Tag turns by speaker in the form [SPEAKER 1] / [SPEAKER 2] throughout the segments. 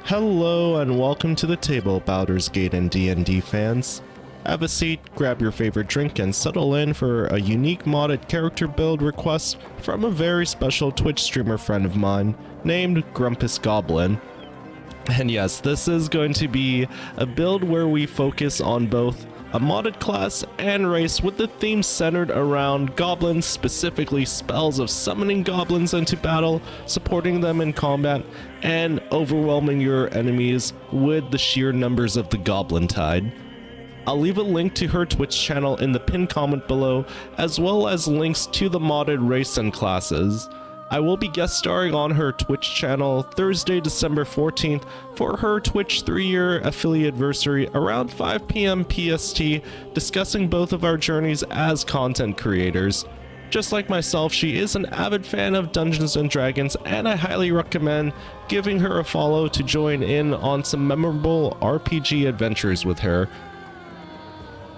[SPEAKER 1] Hello and welcome to the table, Baldurs Gate and DND fans. Have a seat, grab your favorite drink, and settle in for a unique modded character build request from a very special Twitch streamer friend of mine named Grumpus Goblin. And yes, this is going to be a build where we focus on both a modded class and race with the theme centered around goblins, specifically spells of summoning goblins into battle, supporting them in combat, and overwhelming your enemies with the sheer numbers of the goblin tide. I'll leave a link to her Twitch channel in the pinned comment below, as well as links to the modded race and classes. I will be guest starring on her Twitch channel Thursday, December 14th for her Twitch 3-year affiliate anniversary around 5 p.m. PST, discussing both of our journeys as content creators. Just like myself, she is an avid fan of Dungeons & Dragons, and I highly recommend giving her a follow to join in on some memorable RPG adventures with her.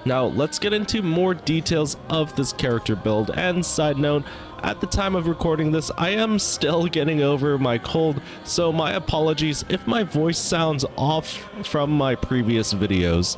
[SPEAKER 1] Now, let's get into more details of this character build, and side note, at the time of recording this, I am still getting over my cold, so my apologies if my voice sounds off from my previous videos.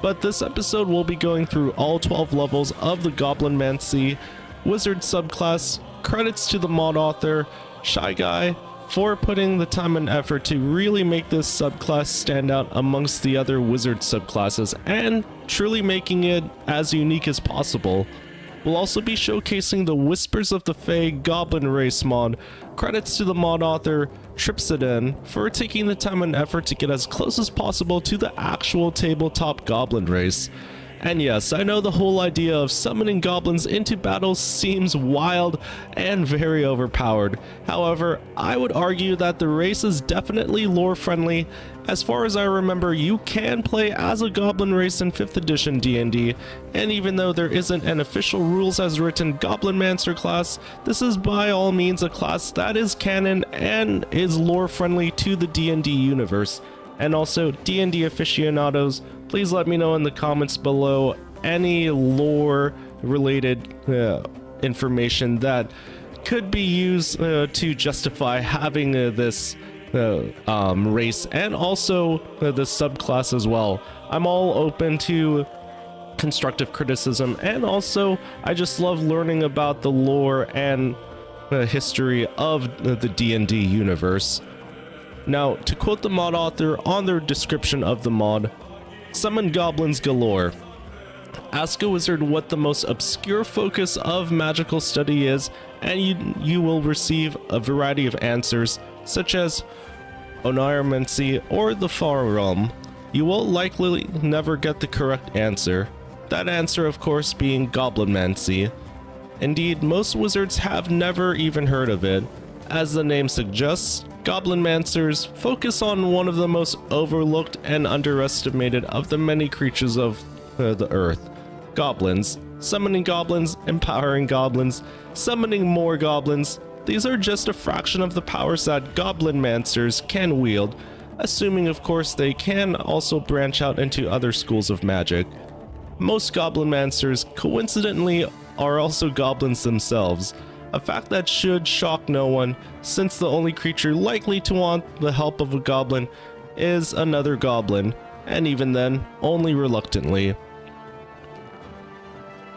[SPEAKER 1] But this episode will be going through all 12 levels of the Goblinmancy Wizard Subclass. Credits to the mod author, Shy Guy, for putting the time and effort to really make this subclass stand out amongst the other wizard subclasses and truly making it as unique as possible. We'll also be showcasing the Whispers of the Fae Goblin Race mod. Credits to the mod author, Tripsidon, for taking the time and effort to get as close as possible to the actual tabletop goblin race. And yes, I know the whole idea of summoning goblins into battles seems wild and very overpowered. However, I would argue that the race is definitely lore friendly. As far as I remember, you can play as a goblin race in 5th edition D&D, and even though there isn't an official rules as written Goblinmancer class, this is by all means a class that is canon and is lore friendly to the D&D universe. And also, D&D aficionados, please let me know in the comments below any lore related information that could be used to justify having this race, and also the subclass as well. I'm all open to constructive criticism, and also I just love learning about the lore and history of the D&D universe. Now, to quote the mod author on their description of the mod, "Summon goblins galore. Ask a wizard what the most obscure focus of magical study is, and you will receive a variety of answers, such as oneiromancy or the far realm. You will likely never get the correct answer. That answer, of course, being Goblinmancy. Indeed, most wizards have never even heard of it. As the name suggests, Goblinmancers focus on one of the most overlooked and underestimated of the many creatures of the earth. Goblins. Summoning goblins, empowering goblins, summoning more goblins. These are just a fraction of the powers that Goblinmancers can wield, assuming of course they can also branch out into other schools of magic. Most Goblinmancers, coincidentally, are also goblins themselves. A fact that should shock no one, since the only creature likely to want the help of a goblin is another goblin, and even then, only reluctantly.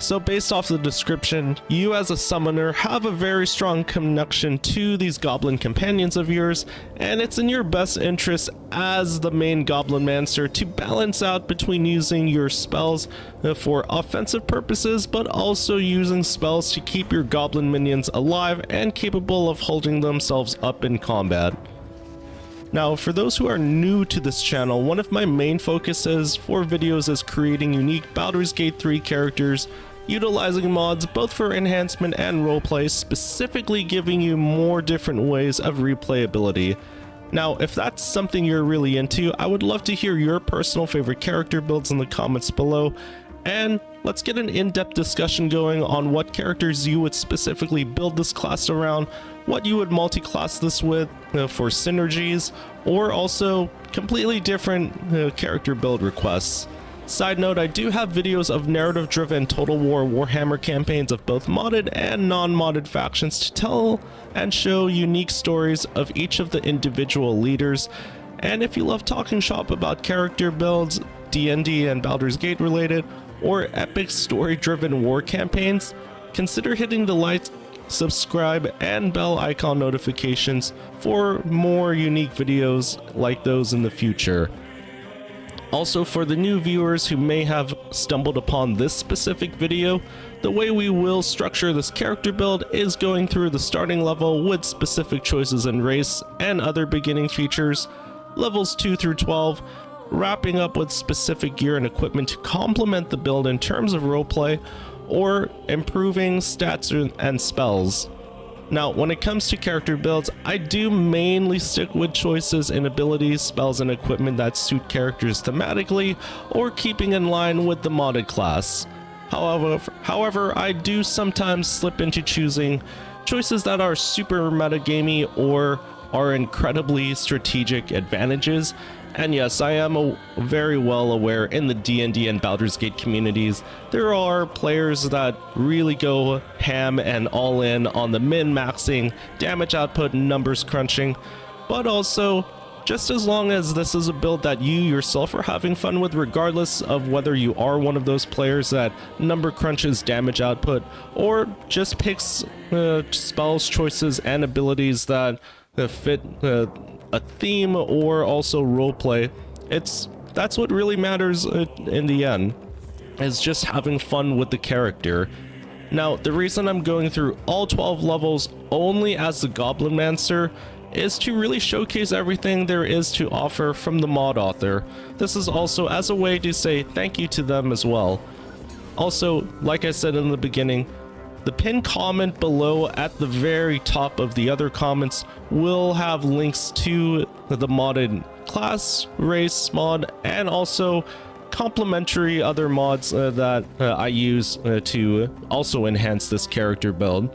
[SPEAKER 1] So based off the description, you as a summoner have a very strong connection to these goblin companions of yours, and it's in your best interest as the main Goblinmancer to balance out between using your spells for offensive purposes, but also using spells to keep your goblin minions alive and capable of holding themselves up in combat. Now, for those who are new to this channel, one of my main focuses for videos is creating unique Baldurs Gate 3 characters, utilizing mods both for enhancement and roleplay, specifically giving you more different ways of replayability. Now, if that's something you're really into, I would love to hear your personal favorite character builds in the comments below, and let's get an in-depth discussion going on what characters you would specifically build this class around, what you would multi-class this with for synergies, or also completely different character build requests. Side note, I do have videos of narrative-driven Total War Warhammer campaigns of both modded and non-modded factions to tell and show unique stories of each of the individual leaders. And if you love talking shop about character builds, D&D and Baldur's Gate related, or epic story-driven war campaigns, consider hitting the like, subscribe, and bell icon notifications for more unique videos like those in the future. Also, for the new viewers who may have stumbled upon this specific video, the way we will structure this character build is going through the starting level with specific choices in race and other beginning features, levels 2 through 12, wrapping up with specific gear and equipment to complement the build in terms of roleplay, or improving stats and spells. Now, when it comes to character builds, I do mainly stick with choices in abilities, spells, and equipment that suit characters thematically, or keeping in line with the modded class. However, I do sometimes slip into choosing choices that are super metagamey or are incredibly strategic advantages. And yes, I am very well aware in the D&D and Baldur's Gate communities, there are players that really go ham and all in on the min-maxing, damage output, numbers crunching, but also, just as long as this is a build that you yourself are having fun with, regardless of whether you are one of those players that number crunches damage output, or just picks spells, choices, and abilities that fit a theme or also roleplay, that's what really matters in the end, is just having fun with the character. Now, the reason I'm going through all 12 levels only as the Goblinmancer is to really showcase everything there is to offer from the mod author. This is also as a way to say thank you to them as well. Also, like I said in the beginning, the pinned comment below at the very top of the other comments will have links to the modded class, race mod, and also complementary other mods that I use to also enhance this character build.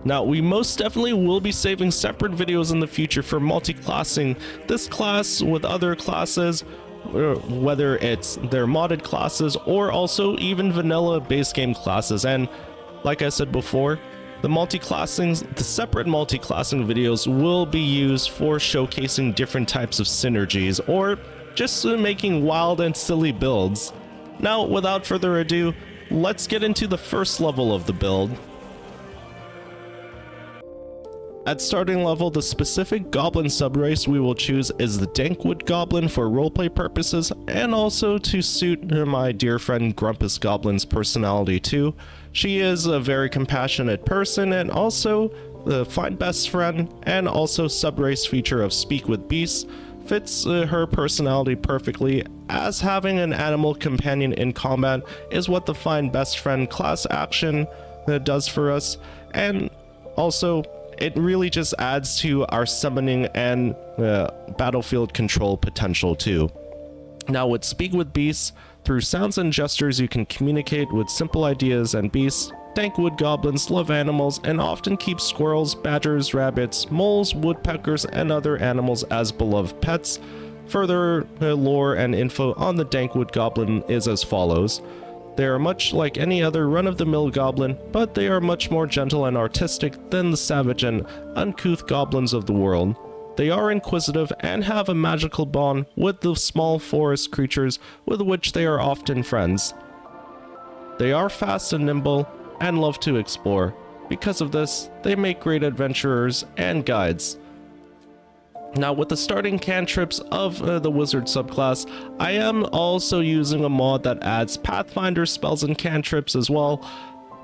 [SPEAKER 1] Now, we most definitely will be saving separate videos in the future for multi-classing this class with other classes, whether it's their modded classes or also even vanilla base game classes. And like I said before, the separate multi-classing videos will be used for showcasing different types of synergies or just making wild and silly builds. Now, without further ado, let's get into the first level of the build. At starting level, the specific goblin subrace we will choose is the Dankwood Goblin for roleplay purposes, and also to suit my dear friend Grumpus Goblin's personality too. She is a very compassionate person and also the fine best friend, and also subrace feature of Speak with Beasts fits her personality perfectly, as having an animal companion in combat is what the fine best friend class action does for us, and also it really just adds to our summoning and battlefield control potential too. Now, with Speak with Beasts, through sounds and gestures you can communicate with simple ideas and beasts. Dankwood goblins love animals and often keep squirrels, badgers, rabbits, moles, woodpeckers, and other animals as beloved pets. Further lore and info on the Dankwood Goblin is as follows. They are much like any other run-of-the-mill goblin, but they are much more gentle and artistic than the savage and uncouth goblins of the world. They are inquisitive and have a magical bond with the small forest creatures with which they are often friends. They are fast and nimble and love to explore. Because of this, they make great adventurers and guides. Now, with the starting cantrips of the Wizard subclass, I am also using a mod that adds Pathfinder spells and cantrips as well.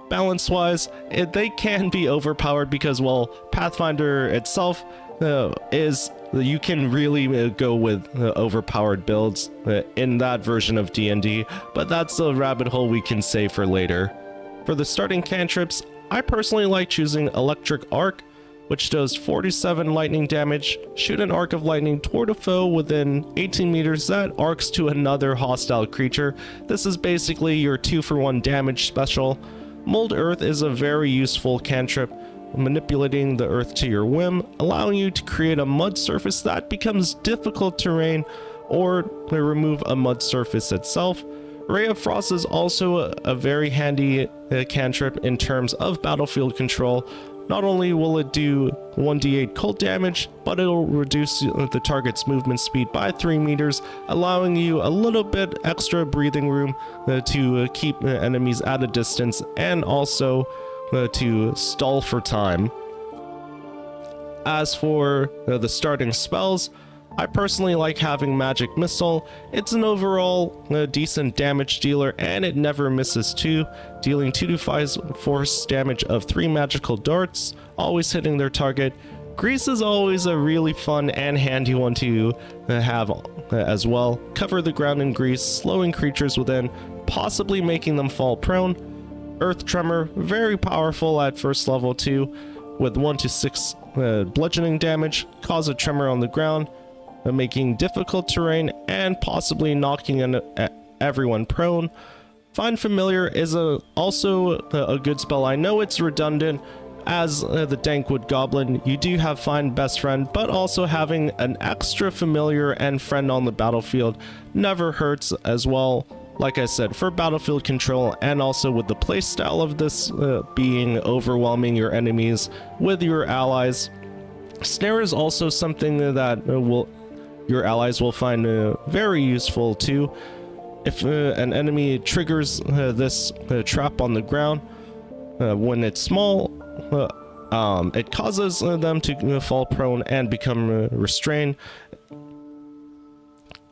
[SPEAKER 1] Balance-wise, they can be overpowered because, well, Pathfinder itself you can really go with overpowered builds in that version of D&D, but that's a rabbit hole we can save for later. For the starting cantrips, I personally like choosing Electric Arc, which does 47 lightning damage. Shoot an arc of lightning toward a foe within 18 meters that arcs to another hostile creature. This is basically your 2-for-1 damage special. Mold Earth is a very useful cantrip, manipulating the earth to your whim, allowing you to create a mud surface that becomes difficult terrain or remove a mud surface itself. Ray of Frost is also a very handy cantrip in terms of battlefield control. Not only will it do 1d8 cold damage, but it'll reduce the target's movement speed by 3 meters, allowing you a little bit extra breathing room to keep enemies at a distance, and also to stall for time. As for the starting spells, I personally like having Magic Missile. It's an overall decent damage dealer, and it never misses 2, dealing 2d5 force damage of 3 magical darts, always hitting their target. Grease is always a really fun and handy one to have as well. Cover the ground in grease, slowing creatures within, possibly making them fall prone. Earth Tremor, very powerful at first level too, with 1 to 6 bludgeoning damage, cause a tremor on the ground, making difficult terrain and possibly knocking everyone prone. Find Familiar is also a good spell. I know it's redundant. As the Dankwood Goblin, you do have Find Best Friend, but also having an extra familiar and friend on the battlefield never hurts as well. Like I said, for battlefield control, and also with the playstyle of this being overwhelming your enemies with your allies. Snare is also something that your allies will find very useful too. If an enemy triggers this trap on the ground, when it's small, it causes them to fall prone and become restrained.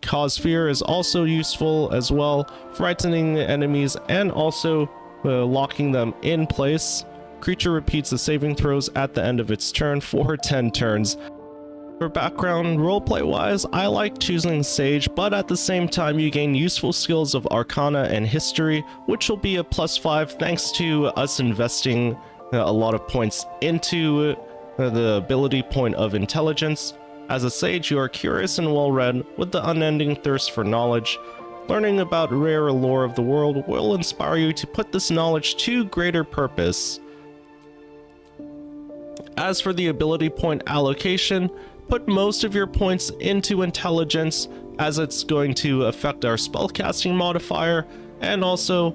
[SPEAKER 1] Cause Fear is also useful as well, frightening enemies and also locking them in place. Creature repeats the saving throws at the end of its turn for 10 turns. For background roleplay wise, I like choosing Sage, but at the same time you gain useful skills of Arcana and History, which will be a +5 thanks to us investing a lot of points into the ability point of Intelligence. As a Sage, you are curious and well-read with the unending thirst for knowledge. Learning about rare lore of the world will inspire you to put this knowledge to greater purpose. As for the ability point allocation, put most of your points into Intelligence, as it's going to affect our spellcasting modifier, and also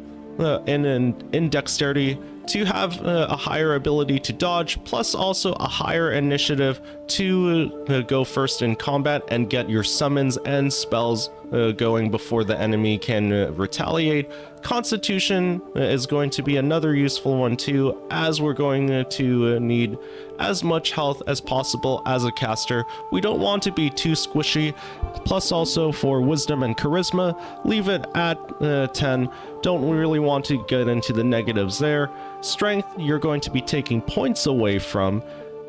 [SPEAKER 1] in Dexterity to have a higher ability to dodge, plus also a higher initiative to go first in combat and get your summons and spells going before the enemy can retaliate. Constitution is going to be another useful one too, as we're going to need as much health as possible as a caster. We don't want to be too squishy. Plus also for Wisdom and Charisma, leave it at 10. Don't really want to get into the negatives there. Strength, you're going to be taking points away from,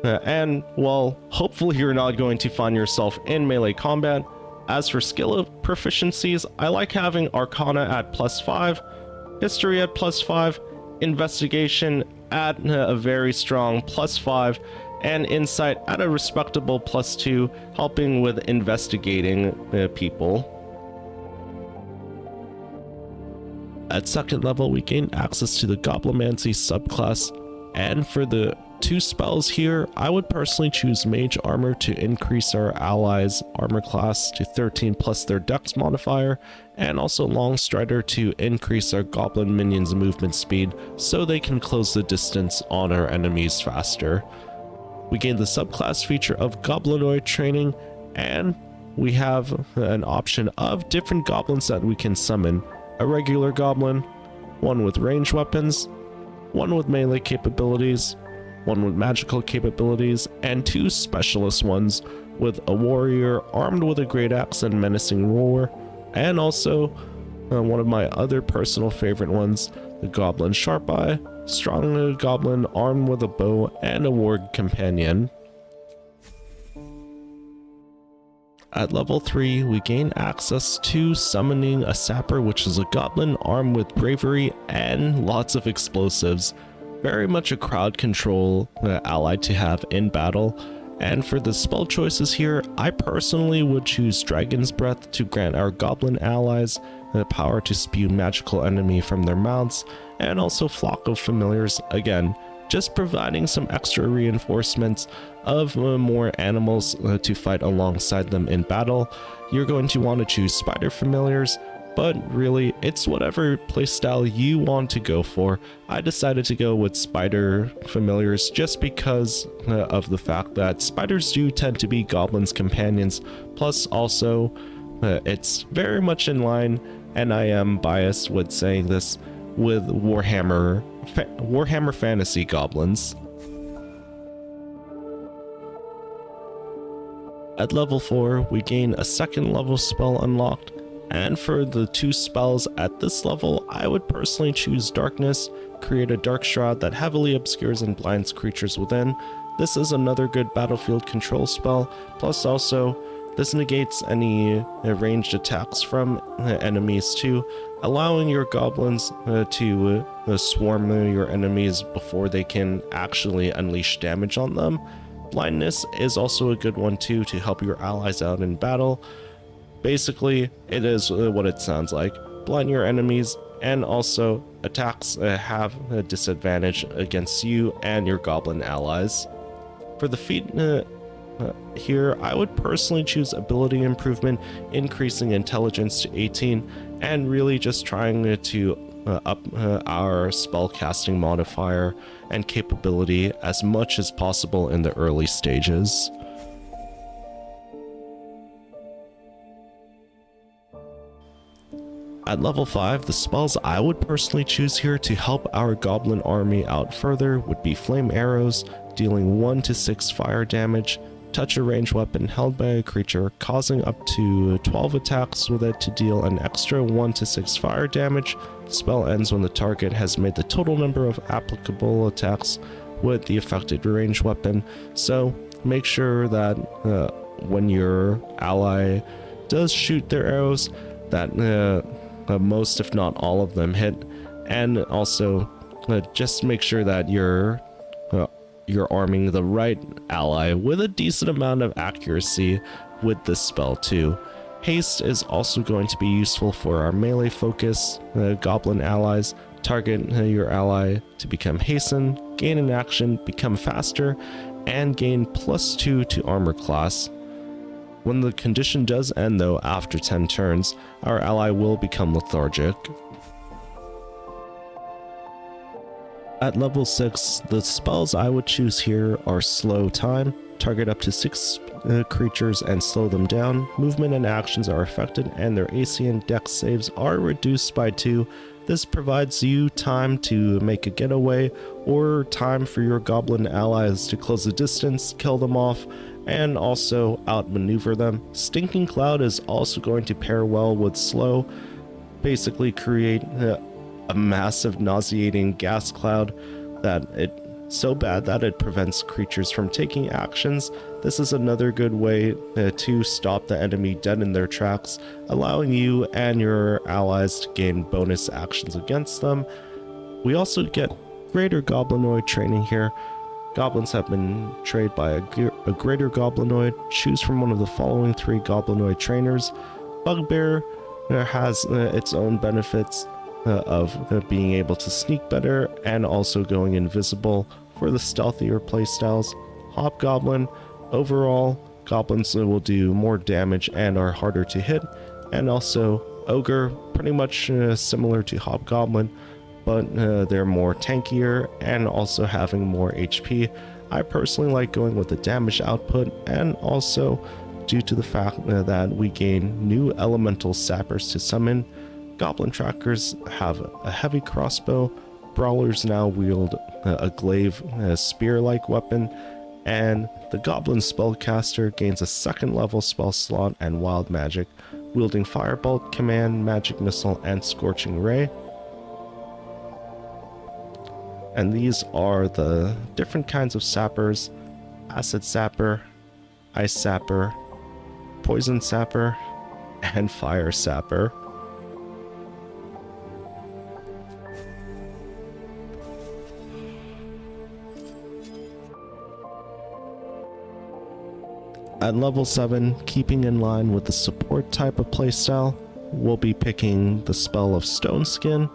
[SPEAKER 1] and well, hopefully you're not going to find yourself in melee combat. As for skill proficiencies, I like having Arcana at +5, History at +5, Investigation at a very strong +5, and Insight at a respectable +2, helping with investigating people. At second level, we gain access to the Goblinmancy subclass, and for the 2 spells here, I would personally choose Mage Armor to increase our allies' armor class to 13 plus their Dex modifier, and also Long Strider to increase our Goblin minions' movement speed so they can close the distance on our enemies faster. We gain the subclass feature of Goblinoid training, and we have an option of different goblins that we can summon. A regular goblin, one with ranged weapons, one with melee capabilities, one with magical capabilities, and 2 specialist ones with a warrior armed with a great axe and menacing roar, and also one of my other personal favorite ones, the Goblin Sharp Eye, strong goblin armed with a bow and a warg companion. At level 3, we gain access to summoning a Sapper, which is a goblin armed with bravery and lots of explosives. Very much a crowd control ally to have in battle. And for the spell choices here, I personally would choose Dragon's Breath to grant our goblin allies the power to spew magical enemy from their mouths, and also Flock of Familiars, again, just providing some extra reinforcements of more animals to fight alongside them in battle. You're going to want to choose Spider Familiars, but really, it's whatever playstyle you want to go for. I decided to go with spider familiars just because of the fact that spiders do tend to be goblins' companions, plus also it's very much in line, and I am biased with saying this, with Warhammer Fantasy Goblins. At level 4, we gain a second level spell unlocked, and for the 2 spells at this level, I would personally choose Darkness, create a dark shroud that heavily obscures and blinds creatures within. This is another good battlefield control spell, plus also this negates any ranged attacks from enemies too, allowing your goblins to swarm your enemies before they can actually unleash damage on them. Blindness is also a good one too to help your allies out in battle. Basically, it is what it sounds like. Blind your enemies, and also attacks have a disadvantage against you and your goblin allies. For the feat here, I would personally choose ability improvement, increasing intelligence to 18, and really just trying to up our spellcasting modifier and capability as much as possible in the early stages. At level 5, the spells I would personally choose here to help our goblin army out further would be Flame Arrows, dealing 1 to 6 fire damage, touch a ranged weapon held by a creature, causing up to 12 attacks with it to deal an extra 1 to 6 fire damage. The spell ends when the target has made the total number of applicable attacks with the affected ranged weapon, so make sure that when your ally does shoot their arrows, that most if not all of them hit, and also just make sure that you're arming the right ally with a decent amount of accuracy with this spell too. Haste is also going to be useful for our melee focus goblin allies. Target your ally to become hasten, gain an action, become faster, and gain +2 to armor class. When the condition does end though after 10 turns, our ally will become lethargic. At level 6, the spells I would choose here are Slow Time, target up to 6 creatures and slow them down. Movement and actions are affected and their AC and Dex saves are reduced by 2. This provides you time to make a getaway or time for your goblin allies to close the distance, kill them off, and also outmaneuver them. Stinking Cloud is also going to pair well with Slow, basically create a massive nauseating gas cloud that so bad that it prevents creatures from taking actions. This is another good way to stop the enemy dead in their tracks, allowing you and your allies to gain bonus actions against them. We also get greater goblinoid training here. Goblins have been trained by a greater goblinoid. Choose from one of the following 3 goblinoid trainers. Bugbear has its own benefits of being able to sneak better and also going invisible for the stealthier playstyles. Hobgoblin, overall, goblins will do more damage and are harder to hit. And also Ogre, pretty much similar to Hobgoblin, but they're more tankier and also having more HP. I personally like going with the damage output, and also due to the fact that we gain new elemental sappers to summon. Goblin trackers have a heavy crossbow. Brawlers now wield a glaive spear-like weapon, and the goblin spellcaster gains a 2nd level spell slot and wild magic, wielding firebolt, command, magic missile, and scorching ray. And these are the different kinds of sappers: acid sapper, ice sapper, poison sapper, and fire sapper. At level 7, keeping in line with the support type of playstyle, we'll be picking the spell of Stone Skin.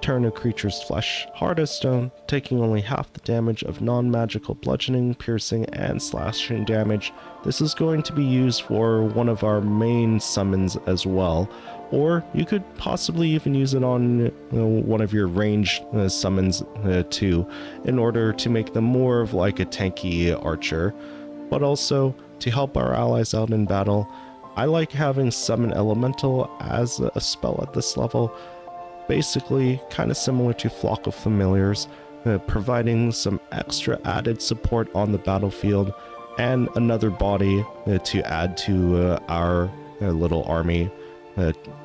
[SPEAKER 1] Turn a creature's flesh hard as stone, taking only half the damage of non-magical bludgeoning, piercing, and slashing damage. This is going to be used for one of our main summons as well, or you could possibly even use it on one of your ranged summons too, in order to make them more of like a tanky archer. But also, to help our allies out in battle, I like having Summon Elemental as a spell at this level. Basically, kind of similar to Flock of Familiars, providing some extra added support on the battlefield and another body to add to our little army,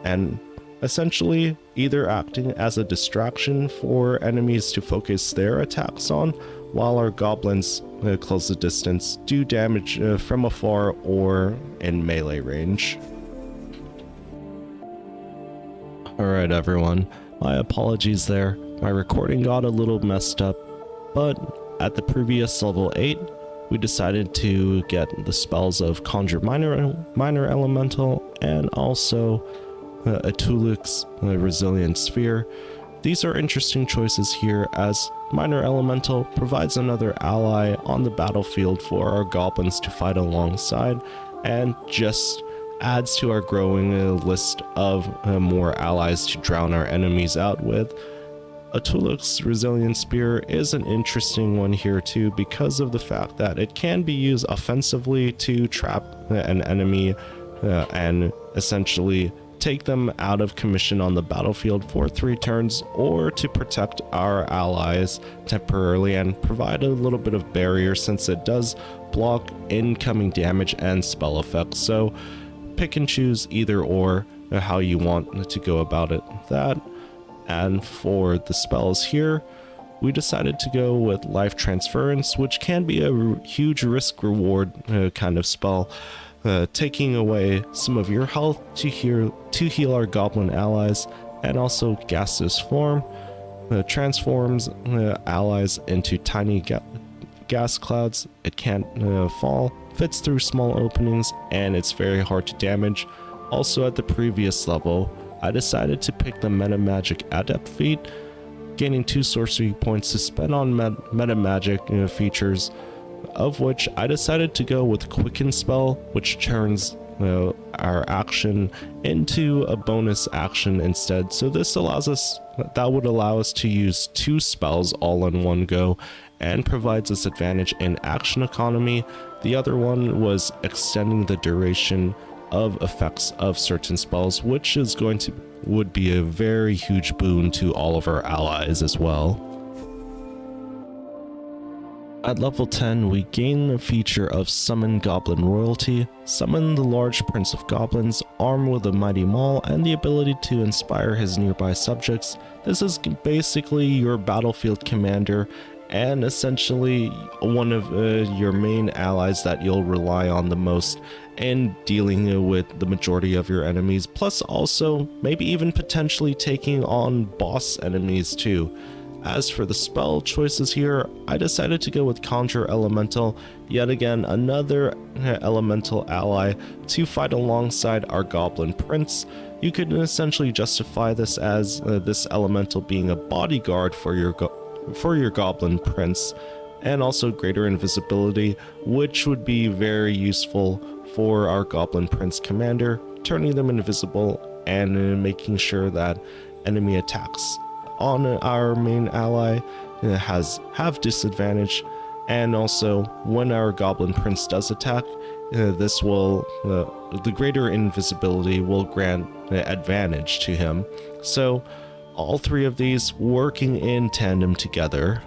[SPEAKER 1] and essentially either acting as a distraction for enemies to focus their attacks on, while our goblins close the distance, do damage from afar or in melee range. Alright everyone, my apologies there. My recording got a little messed up, but at the previous level 8, we decided to get the spells of Conjure Minor Elemental and also Atuluk's Resilient Sphere. These are interesting choices here, as Minor Elemental provides another ally on the battlefield for our goblins to fight alongside, and just adds to our growing list of more allies to drown our enemies out with. Atuluk's Resilient Spear is an interesting one here too, because of the fact that it can be used offensively to trap an enemy and essentially take them out of commission on the battlefield for 3 turns, or to protect our allies temporarily and provide a little bit of barrier, since it does block incoming damage and spell effects. So pick and choose either or how you want to go about it. And for the spells here, we decided to go with Life Transference, which can be a huge risk reward kind of spell, taking away some of your health to heal our goblin allies, and also Gaseous Form transforms allies into tiny gas clouds. It can't fall, fits through small openings, and it's very hard to damage. Also, at the previous level, I decided to pick the Meta Magic Adept feat, gaining 2 sorcery points to spend on meta magic features, of which I decided to go with Quicken Spell, which turns our action into a bonus action instead. So this would allow us to use 2 spells all in one go, and provides us advantage in action economy. The other one was extending the duration of effects of certain spells, which would be a very huge boon to all of our allies as well. At level 10, we gain a feature of Summon Goblin Royalty. Summon the large prince of goblins, armed with a mighty maul and the ability to inspire his nearby subjects. This is basically your battlefield commander, and essentially one of your main allies that you'll rely on the most in dealing with the majority of your enemies, plus also maybe even potentially taking on boss enemies too. As for the spell choices here, I decided to go with Conjure Elemental, yet again another elemental ally to fight alongside our Goblin Prince. You could essentially justify this as this elemental being a bodyguard for your Goblin Prince, and also greater invisibility, which would be very useful for our Goblin Prince commander, turning them invisible and making sure that enemy attacks on our main ally have disadvantage. And also, when our Goblin Prince does attack, the greater invisibility will grant advantage to him. So all 3 of these working in tandem together.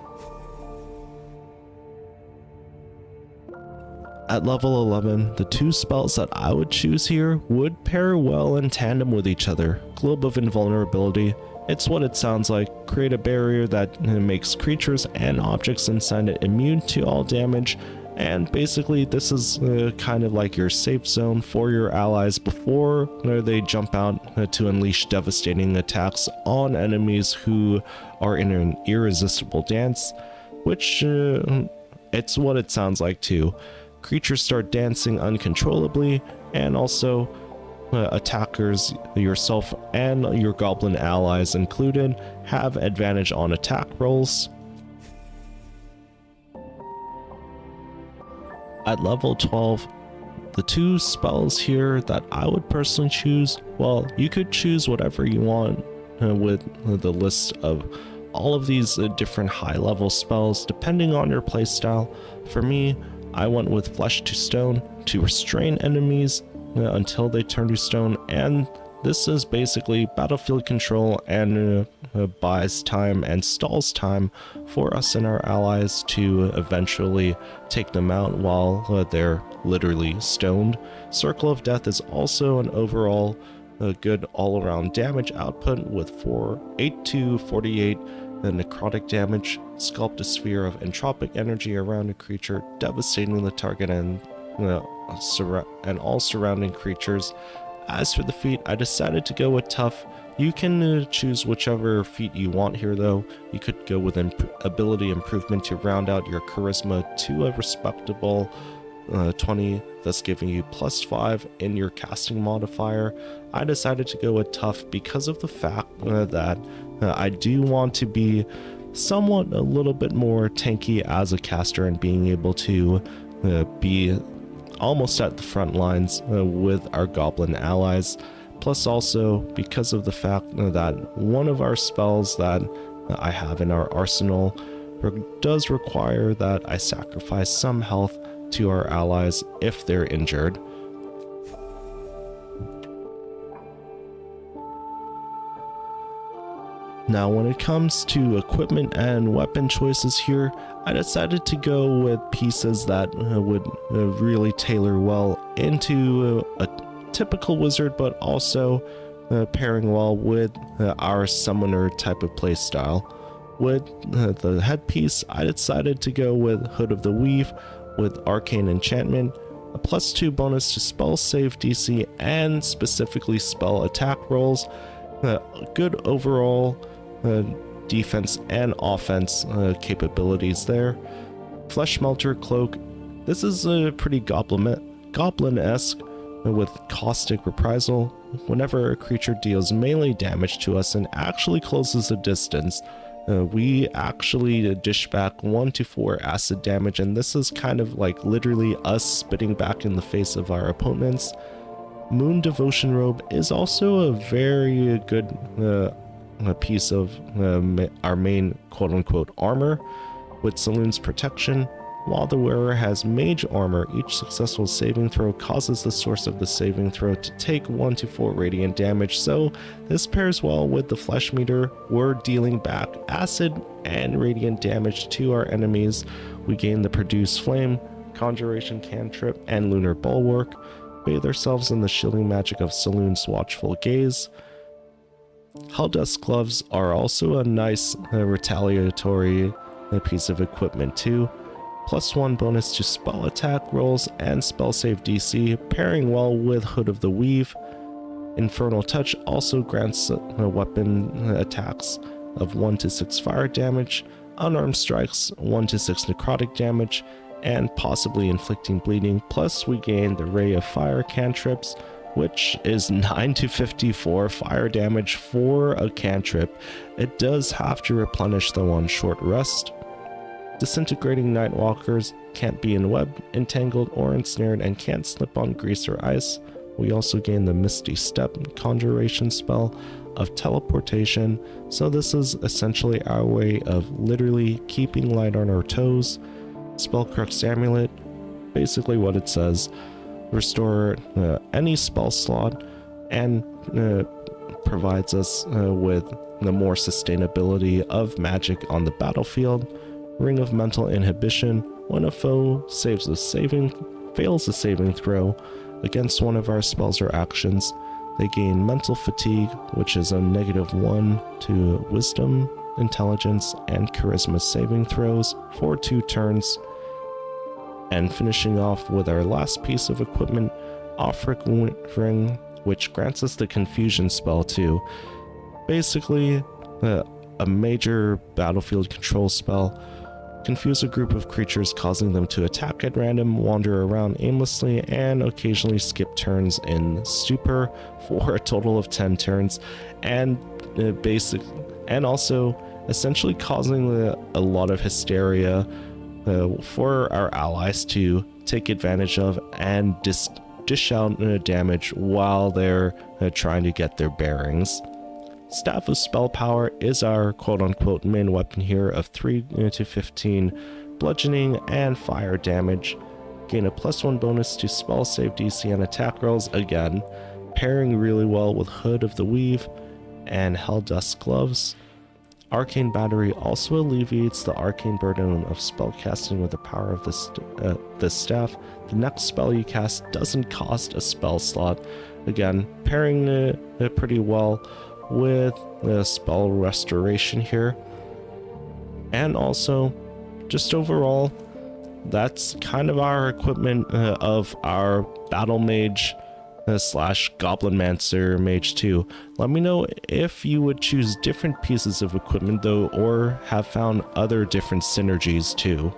[SPEAKER 1] At level 11, the 2 spells that I would choose here would pair well in tandem with each other. Globe of Invulnerability. It's what it sounds like. Create a barrier that makes creatures and objects inside it immune to all damage, and basically this is kind of like your safe zone for your allies before they jump out to unleash devastating attacks on enemies who are in an irresistible dance, which it's what it sounds like too. Creatures start dancing uncontrollably, and also attackers, yourself and your goblin allies included, have advantage on attack rolls. At level 12, the two spells here that I would personally choose, well, you could choose whatever you want with the list of all of these different high level spells depending on your playstyle. For me, I went with Flesh to Stone to restrain enemies until they turn to stone, and this is basically battlefield control and buys time and stalls time for us and our allies to eventually take them out while they're literally stoned. Circle of Death is also an overall good all-around damage output with 8 to 48 necrotic damage. Sculpt a sphere of entropic energy around a creature, devastating the target and all surrounding creatures. As for the feat, I decided to go with Tough. You can choose whichever feat you want here though. You could go with ability improvement to round out your charisma to a respectable 20, thus giving you +5 in your casting modifier. I decided to go with Tough because of the fact that I do want to be somewhat a little bit more tanky as a caster and being able to be almost at the front lines with our goblin allies. Plus also because of the fact that one of our spells that I have in our arsenal does require that I sacrifice some health to our allies if they're injured. Now when it comes to equipment and weapon choices here, I decided to go with pieces that would really tailor well into a typical wizard, but also pairing well with our summoner type of playstyle. With the headpiece, I decided to go with Hood of the Weave with Arcane Enchantment, a +2 bonus to spell save DC and specifically spell attack rolls, good overall defense and offense capabilities there. Flesh Melter Cloak, this is pretty goblin-esque with Caustic Reprisal. Whenever a creature deals melee damage to us and actually closes the distance, we actually dish back 1 to 4 acid damage, and this is kind of like literally us spitting back in the face of our opponents. Moon Devotion Robe is also a very good piece of our main quote-unquote armor with Saloon's Protection. While the wearer has mage armor, each successful saving throw causes the source of the saving throw to take 1 to 4 radiant damage, so this pairs well with the Flesh Meter. We're dealing back acid and radiant damage to our enemies. We gain the Produce Flame, Conjuration Cantrip, and Lunar Bulwark. Bathe ourselves in the shielding magic of Saloon's Watchful Gaze. Helldust Gloves are also a nice retaliatory piece of equipment too. +1 bonus to spell attack rolls and spell save DC, pairing well with Hood of the Weave. Infernal Touch also grants weapon attacks of 1 to 6 fire damage, unarmed strikes 1 to 6 necrotic damage, and possibly inflicting bleeding. Plus we gain the Ray of Fire cantrips, which is 9 to 54 fire damage for a cantrip. It does have to replenish though on short rest. Disintegrating Nightwalkers can't be entangled or ensnared and can't slip on grease or ice. We also gain the Misty Step conjuration spell of teleportation, so this is essentially our way of literally keeping light on our toes. Spellcrux Amulet, basically what it says, restore any spell slot and provides us with the more sustainability of magic on the battlefield. Ring of Mental Inhibition, when a foe fails a saving throw against one of our spells or actions, they gain Mental Fatigue, which is a -1 to Wisdom, Intelligence, and Charisma saving throws for 2 turns. And finishing off with our last piece of equipment, Offric Ring, which grants us the Confusion spell too. Basically, a major battlefield control spell. confuse a group of creatures, causing them to attack at random, wander around aimlessly, and occasionally skip turns in stupor for a total of 10 turns, and also essentially causing a lot of hysteria for our allies to take advantage of and dish out damage while they're trying to get their bearings. Staff of Spell Power is our quote-unquote main weapon here of 3 to 15 bludgeoning and fire damage. Gain a +1 bonus to spell save DC and attack rolls, again pairing really well with Hood of the Weave and Hell Dust Gloves. Arcane Battery also alleviates the arcane burden of spellcasting with the power of this staff. The next spell you cast doesn't cost a spell slot, again pairing pretty well with spell restoration here. And also, just overall, that's kind of our equipment of our Battle Mage slash Goblinmancer Mage 2. Let me know if you would choose different pieces of equipment though, or have found other different synergies too.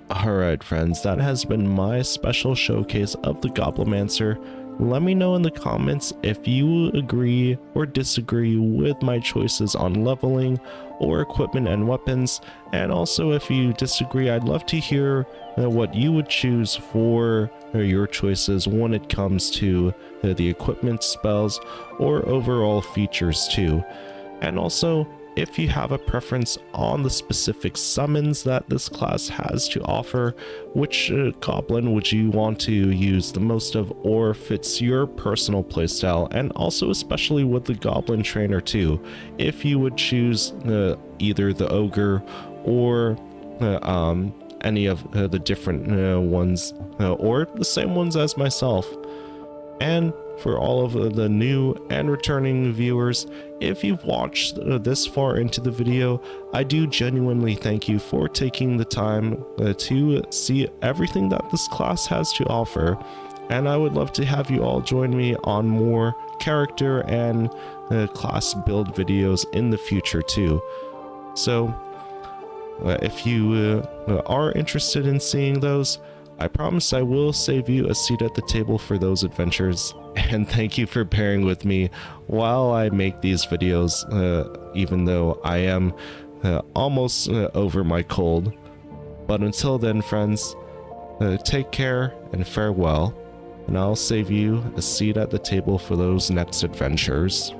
[SPEAKER 1] Alright friends, that has been my special showcase of the Goblimancer. Let me know in the comments if you agree or disagree with my choices on leveling or equipment and weapons, and also if you disagree, I'd love to hear what you would choose for your choices when it comes to the equipment, spells, or overall features too. And also, if you have a preference on the specific summons that this class has to offer, which goblin would you want to use the most of or fits your personal playstyle, and also especially with the goblin trainer too, if you would choose either the ogre or any of the different ones, or the same ones as myself. And for all of the new and returning viewers, if you've watched this far into the video, I do genuinely thank you for taking the time to see everything that this class has to offer, and I would love to have you all join me on more character and class build videos in the future too. So if you are interested in seeing those, I promise I will save you a seat at the table for those adventures, and thank you for bearing with me while I make these videos, even though I am almost over my cold. But until then friends, take care and farewell, and I'll save you a seat at the table for those next adventures.